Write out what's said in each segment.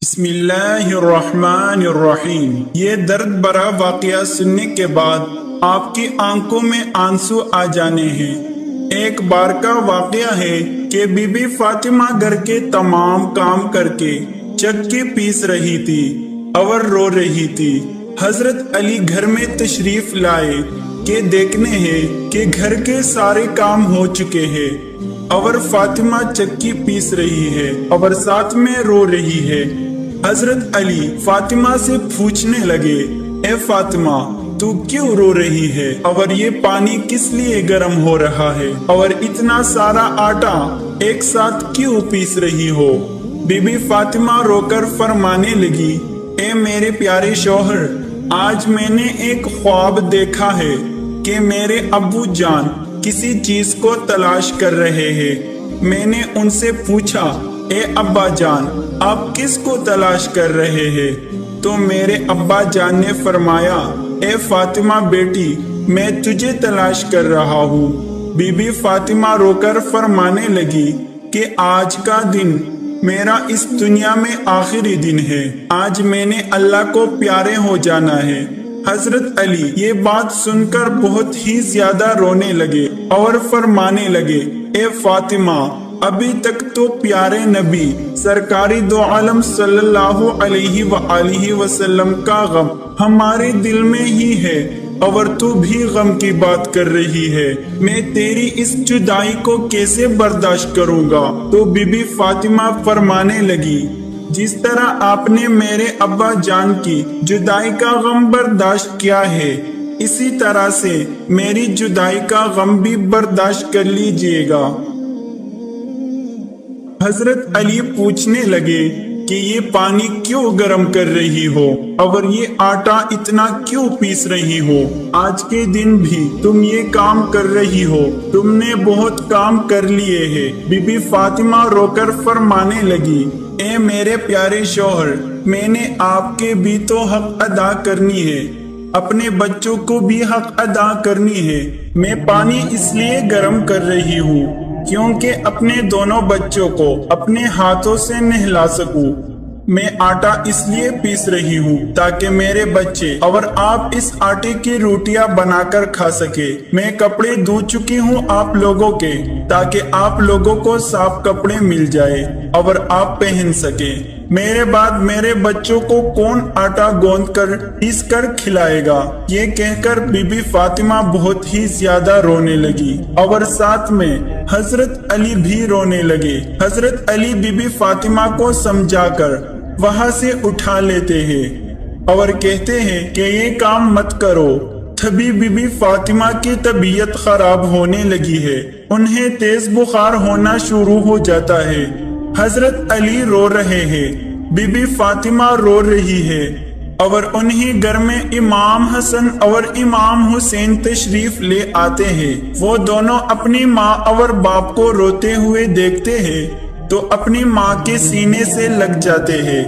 بسم اللہ الرحمن الرحیم۔ یہ درد بھرا واقعہ سننے کے بعد آپ کی آنکھوں میں آنسو آ جانے ہیں۔ ایک بار کا واقعہ ہے کہ بی بی فاطمہ گھر کے تمام کام کر کے چکی پیس رہی تھی اور رو رہی تھی۔ حضرت علی گھر میں تشریف لائے کہ دیکھنے ہیں کہ گھر کے سارے کام ہو چکے ہیں اور فاطمہ چکی پیس رہی ہے اور ساتھ میں رو رہی ہے۔ حضرت علی فاطمہ سے پوچھنے لگے، اے فاطمہ تو کیوں رو رہی ہے اور یہ پانی کس لیے گرم ہو رہا ہے اور اتنا سارا آٹا ایک ساتھ کیوں پیس رہی ہو؟ بی بی فاطمہ رو کر فرمانے لگی، اے میرے پیارے شوہر، آج میں نے ایک خواب دیکھا ہے کہ میرے ابو جان کسی چیز کو تلاش کر رہے ہیں۔ میں نے ان سے پوچھا، اے ابا جان آپ کس کو تلاش کر رہے ہیں؟ تو میرے ابا جان نے فرمایا، اے فاطمہ بیٹی میں تجھے تلاش کر رہا ہوں۔ بی بی فاطمہ رو کر فرمانے لگی کہ آج کا دن میرا اس دنیا میں آخری دن ہے، آج میں نے اللہ کو پیارے ہو جانا ہے۔ حضرت علی یہ بات سن کر بہت ہی زیادہ رونے لگے اور فرمانے لگے، اے فاطمہ ابھی تک تو پیارے نبی سرکاری دو عالم صلی اللہ علیہ وآلہ وسلم کا غم ہمارے دل میں ہی ہے اور تو بھی غم کی بات کر رہی ہے، میں تیری اس جدائی کو کیسے برداشت کروں گا؟ تو بی بی فاطمہ فرمانے لگی، جس طرح آپ نے میرے ابا جان کی جدائی کا غم برداشت کیا ہے، اسی طرح سے میری جدائی کا غم بھی برداشت کر لیجئے گا۔ حضرت علی پوچھنے لگے کہ یہ پانی کیوں گرم کر رہی ہو اور یہ آٹا اتنا کیوں پیس رہی ہو؟ آج کے دن بھی تم یہ کام کر رہی ہو، تم نے بہت کام کر لیے ہیں۔ بی بی فاطمہ رو کر فرمانے لگی، اے میرے پیارے شوہر، میں نے آپ کے بھی تو حق ادا کرنی ہے، اپنے بچوں کو بھی حق ادا کرنی ہے۔ میں پانی اس لیے گرم کر رہی ہوں کیونکہ اپنے دونوں بچوں کو اپنے ہاتھوں سے نہلا سکوں۔ میں آٹا اس لیے پیس رہی ہوں تاکہ میرے بچے اور آپ اس آٹے کی روٹیاں بنا کر کھا سکے۔ میں کپڑے دھو چکی ہوں آپ لوگوں کے تاکہ آپ لوگوں کو صاف کپڑے مل جائے اور آپ پہن سکیں۔ میرے بعد میرے بچوں کو کون آٹا گوندھ کر پیس کر کھلائے گا؟ یہ کہہ کر بی بی فاطمہ بہت ہی زیادہ رونے لگی اور ساتھ میں حضرت علی بھی رونے لگے۔ حضرت علی بی بی فاطمہ کو سمجھا کر وہاں سے اٹھا لیتے ہیں اور کہتے ہیں کہ یہ کام مت کرو۔ تبھی بی بی فاطمہ کی طبیعت خراب ہونے لگی ہے، انہیں تیز بخار ہونا شروع ہو جاتا ہے۔ حضرت علی رو رہے ہیں، بی بی فاطمہ رو رہی ہے اور انہیں گھر میں امام حسن اور امام حسین تشریف لے آتے ہیں۔ وہ دونوں اپنی ماں اور باپ کو روتے ہوئے دیکھتے ہیں تو اپنی ماں کے سینے سے لگ جاتے ہیں۔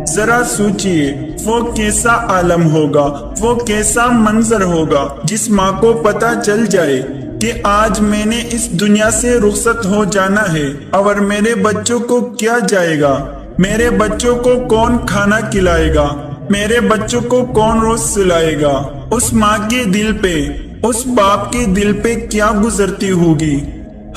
ذرا سوچئے وہ کیسا عالم ہوگا، وہ کیسا منظر ہوگا جس ماں کو پتہ چل جائے کہ آج میں نے اس دنیا سے رخصت ہو جانا ہے اور میرے بچوں کو کیا جائے گا، میرے بچوں کو کون کھانا کھلائے گا، میرے بچوں کو کون روز سلائے گا۔ اس ماں کے دل پہ، اس باپ کے دل پہ کیا گزرتی ہوگی۔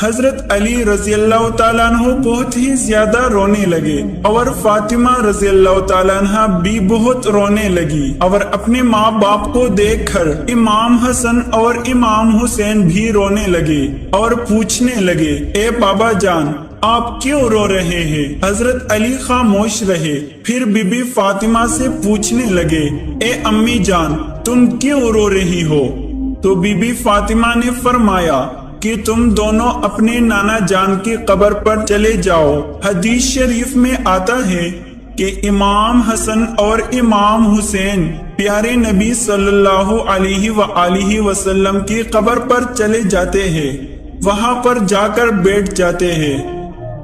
حضرت علی رضی اللہ تعالیٰ عنہ بہت ہی زیادہ رونے لگے اور فاطمہ رضی اللہ تعالیٰ عنہ بھی بہت رونے لگی اور اپنے ماں باپ کو دیکھ کر امام حسن اور امام حسین بھی رونے لگے اور پوچھنے لگے، اے بابا جان آپ کیوں رو رہے ہیں؟ حضرت علی خاموش رہے، پھر بی بی فاطمہ سے پوچھنے لگے، اے امی جان تم کیوں رو رہی ہو؟ تو بی بی فاطمہ نے فرمایا کہ تم دونوں اپنے نانا جان کی قبر پر چلے جاؤ۔ حدیث شریف میں آتا ہے کہ امام حسن اور امام حسین پیارے نبی صلی اللہ علیہ وآلہ وسلم کی قبر پر چلے جاتے ہیں، وہاں پر جا کر بیٹھ جاتے ہیں۔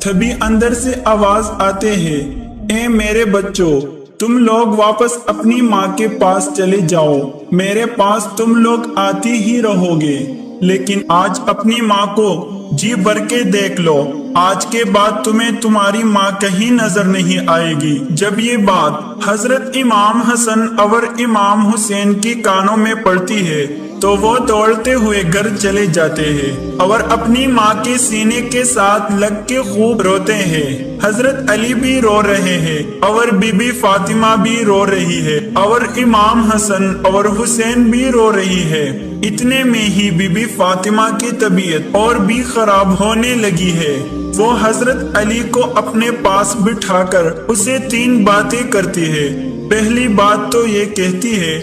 تبھی اندر سے آواز آتے ہیں، اے میرے بچوں تم لوگ واپس اپنی ماں کے پاس چلے جاؤ، میرے پاس تم لوگ آتی ہی رہو گے، لیکن آج اپنی ماں کو جی بھر کے دیکھ لو، آج کے بعد تمہیں تمہاری ماں کہیں نظر نہیں آئے گی۔ جب یہ بات حضرت امام حسن اور امام حسین کی کانوں میں پڑتی ہے تو وہ دوڑتے ہوئے گھر چلے جاتے ہیں اور اپنی ماں کے سینے کے ساتھ لگ کے خوب روتے ہیں۔ حضرت علی بھی رو رہے ہیں اور بی بی فاطمہ بھی رو رہی ہے اور امام حسن اور حسین بھی رو رہی ہے۔ اتنے میں ہی بی بی فاطمہ کی طبیعت اور بھی خراب ہونے لگی ہے۔ وہ حضرت علی کو اپنے پاس بٹھا کر اسے 3 باتیں کرتی ہے۔ پہلی بات تو یہ کہتی ہے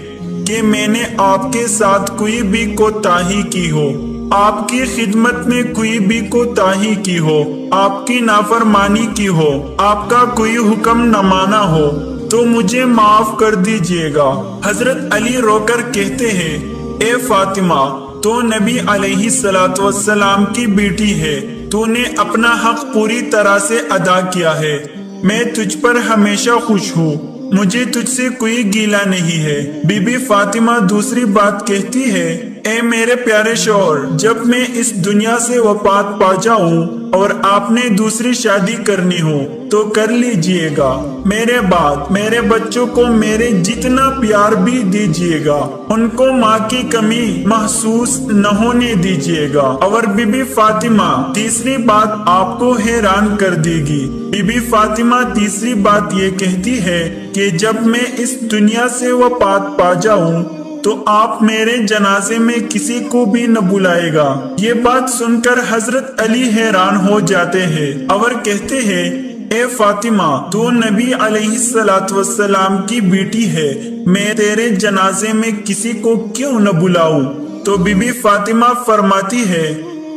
کہ میں نے آپ کے ساتھ کوئی بھی کوتاہی کی ہو، آپ کی خدمت میں کوئی بھی کوتاہی کی ہو، آپ کی نافرمانی کی ہو، آپ کا کوئی حکم نہ مانا ہو تو مجھے معاف کر دیجیے گا۔ حضرت علی رو کر کہتے ہیں، اے فاطمہ، تو نبی علیہ السلام کی بیٹی ہے، تو نے اپنا حق پوری طرح سے ادا کیا ہے، میں تجھ پر ہمیشہ خوش ہوں، مجھے تجھ سے کوئی گیلا نہیں ہے۔ بی بی فاطمہ دوسری بات کہتی ہے، اے میرے پیارے شوہر، جب میں اس دنیا سے وفات پا جاؤں اور آپ نے دوسری شادی کرنی ہو تو کر لیجئے گا، میرے بعد میرے بچوں کو میرے جتنا پیار بھی دیجئے گا، ان کو ماں کی کمی محسوس نہ ہونے دیجئے گا۔ اور بی بی فاطمہ تیسری بات آپ کو حیران کر دے گی۔ بی بی فاطمہ تیسری بات یہ کہتی ہے کہ جب میں اس دنیا سے وفات پا جاؤں تو آپ میرے جنازے میں کسی کو بھی نہ بلائے گا۔ یہ بات سن کر حضرت علی حیران ہو جاتے ہیں اور کہتے ہیں، اے فاطمہ، تو نبی علیہ السلام کی بیٹی ہے، میں تیرے جنازے میں کسی کو کیوں نہ بلاؤں؟ تو بی بی فاطمہ فرماتی ہے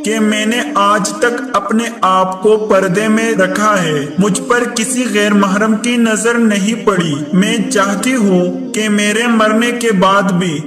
کہ میں نے آج تک اپنے آپ کو پردے میں رکھا ہے، مجھ پر کسی غیر محرم کی نظر نہیں پڑی، میں چاہتی ہوں کہ میرے مرنے کے بعد بھی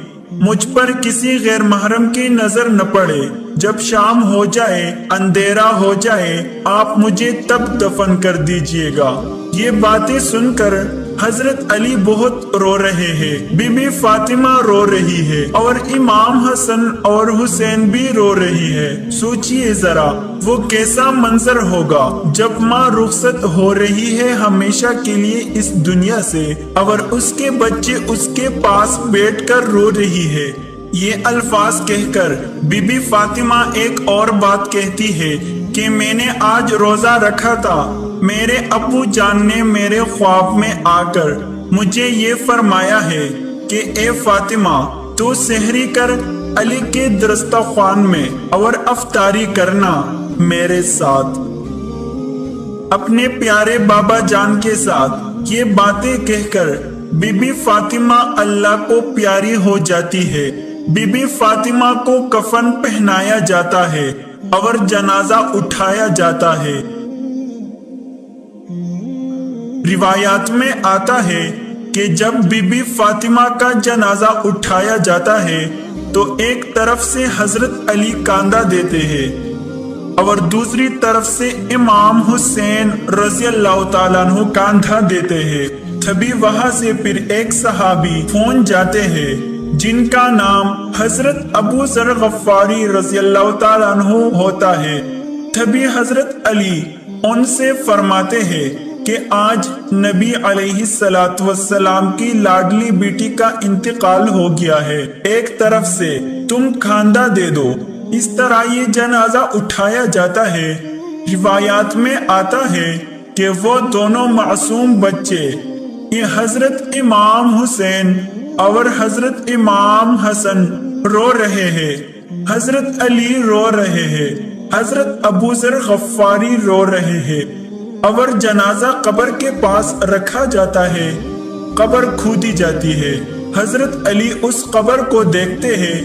مجھ پر کسی غیر محرم کی نظر نہ پڑے۔ جب شام ہو جائے، اندھیرا ہو جائے، آپ مجھے تب دفن کر دیجئے گا۔ یہ باتیں سن کر حضرت علی بہت رو رہے ہیں، بی بی فاطمہ رو رہی ہے اور امام حسن اور حسین بھی رو رہی ہے۔ سوچئے ذرا وہ کیسا منظر ہوگا جب ماں رخصت ہو رہی ہے ہمیشہ کے لیے اس دنیا سے اور اس کے بچے اس کے پاس بیٹھ کر رو رہی ہے۔ یہ الفاظ کہہ کر بی بی فاطمہ ایک اور بات کہتی ہے کہ میں نے آج روزہ رکھا تھا، میرے ابو جان نے میرے خواب میں آ کر مجھے یہ فرمایا ہے کہ اے فاطمہ، تو سحری کر علی کے دسترخوان میں اور افطاری کرنا میرے ساتھ، اپنے پیارے بابا جان کے ساتھ۔ یہ باتیں کہہ کر بی بی فاطمہ اللہ کو پیاری ہو جاتی ہے۔ بی بی فاطمہ کو کفن پہنایا جاتا ہے اور جنازہ اٹھایا جاتا ہے۔ روایات میں آتا ہے کہ جب بی بی فاطمہ کا جنازہ اٹھایا جاتا ہے تو ایک طرف سے حضرت علی کاندھا دیتے ہیں اور دوسری طرف سے امام حسین رضی اللہ تعالیٰ عنہ کاندھا دیتے ہیں۔ تبھی وہاں سے پھر ایک صحابی پہنچ جاتے ہیں جن کا نام حضرت ابو ذر غفاری رضی اللہ تعالیٰ عنہ ہوتا ہے۔ تبھی حضرت علی ان سے فرماتے ہیں کہ آج نبی علیہ السلام کی لاڈلی بیٹی کا انتقال ہو گیا ہے، ایک طرف سے تم کاندھا دے دو۔ اس طرح یہ جنازہ اٹھایا جاتا ہے۔ روایات میں آتا ہے کہ وہ دونوں معصوم بچے، یہ حضرت امام حسین اور حضرت امام حسن رو رہے ہیں، حضرت علی رو رہے ہیں، حضرت ابو ذر غفاری رو رہے ہیں اور جنازہ قبر کے پاس رکھا جاتا ہے۔ قبر کھودی جاتی ہے۔ حضرت علی اس قبر کو دیکھتے ہیں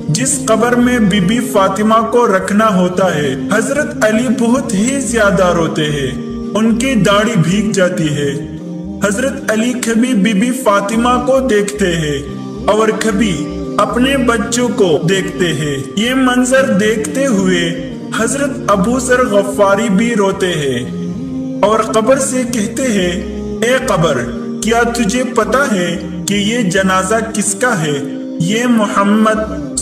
جس قبر میں بی بی فاطمہ کو رکھنا ہوتا ہے۔ حضرت علی بہت ہی زیادہ روتے ہیں، ان کی داڑھی بھیگ جاتی ہے۔ حضرت علی کبھی بی بی فاطمہ کو دیکھتے ہیں اور کبھی اپنے بچوں کو دیکھتے ہیں۔ یہ منظر دیکھتے ہوئے حضرت ابو ذر غفاری بھی روتے ہیں اور قبر سے کہتے ہیں، اے قبر، کیا تجھے پتا ہے کہ یہ جنازہ کس کا ہے؟ یہ محمد